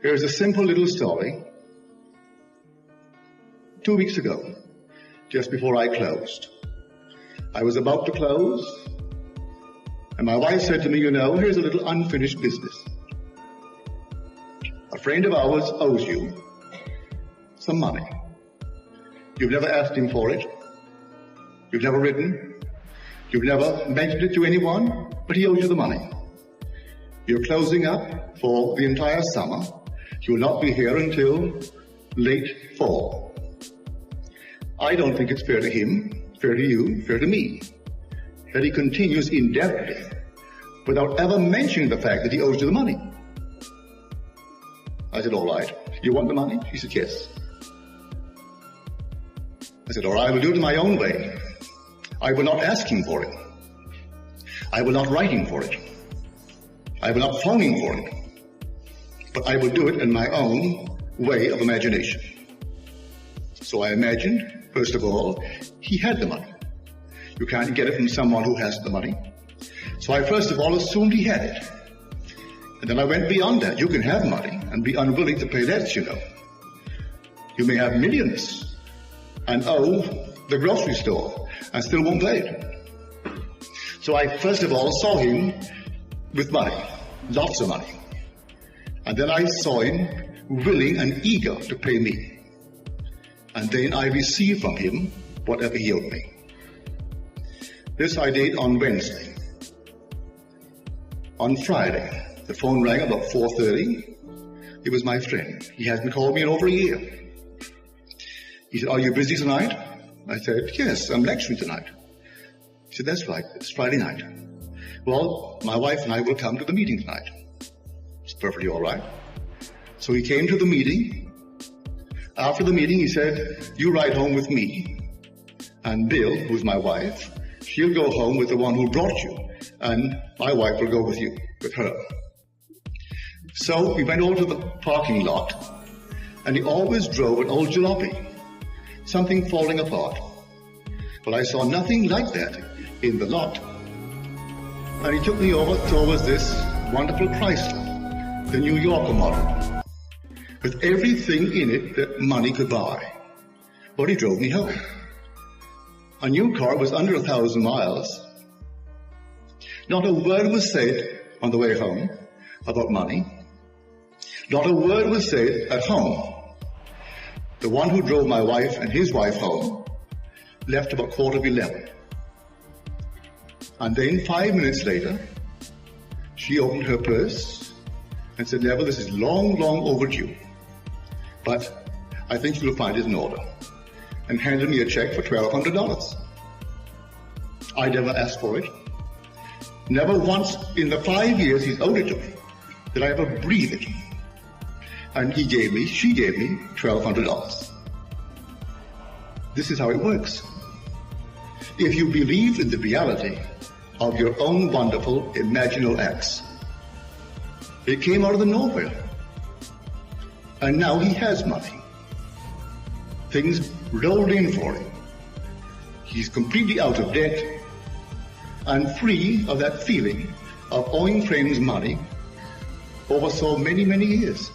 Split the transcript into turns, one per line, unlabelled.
Here's a simple little story. 2 weeks ago, just before I closed, I was about to close, and my wife said to me, you know, here's a little unfinished business. A friend of ours owes you some money. You've never asked him for it. You've never written. You've never mentioned it to anyone, but he owes you the money. You're closing up for the entire summer. You will not be here until late fall. I don't think it's fair to him, fair to you, fair to me, that he continues indefinitely without ever mentioning the fact that he owes you the money. I said, all right. You want the money? He said, yes. I said, all right, I will do it in my own way. I will not ask him for it. I will not write him for it. I will not phone him for it. But I will do it in my own way of imagination. So I imagined, first of all, he had the money. You can't get it from someone who has the money. So I first of all assumed he had it. And then I went beyond that. You can have money and be unwilling to pay debts, you know. You may have millions and owe the grocery store and still won't pay it. So I first of all saw him with money, lots of money. And then I saw him willing and eager to pay me. And then I received from him whatever he owed me. This I did on Wednesday. On Friday, the phone rang about 4:30. It was my friend. He hasn't called me in over a year. He said, are you busy tonight? I said, yes, I'm lecturing tonight. He said, that's right, it's Friday night. Well, my wife and I will come to the meeting tonight. It's perfectly all right. So he came to the meeting. After the meeting, he said, you ride home with me. And Bill, who's my wife, she'll go home with the one who brought you. And my wife will go with you, with her. So we went over to the parking lot, and he always drove an old jalopy, something falling apart. Well, I saw nothing like that in the lot. And he took me over towards this wonderful Chrysler, the New Yorker model, with everything in it that money could buy. Well, he drove me home. A new car was under 1,000 miles. Not a word was said on the way home about money. Not a word was said at home. The one who drove my wife and his wife home left about 11:15. And then 5 minutes later, she opened her purse and said, Neville, this is long, long overdue. But I think you'll find it in order. And handed me a check for $1,200. I never asked for it. Never once in the 5 years he's owed it to me did I ever breathe it. And she gave me $1,200. This is how it works. If you believe in the reality of your own wonderful imaginal acts, it came out of the nowhere. And now he has money. Things rolled in for him. He's completely out of debt and free of that feeling of owing friends money over so many, many years.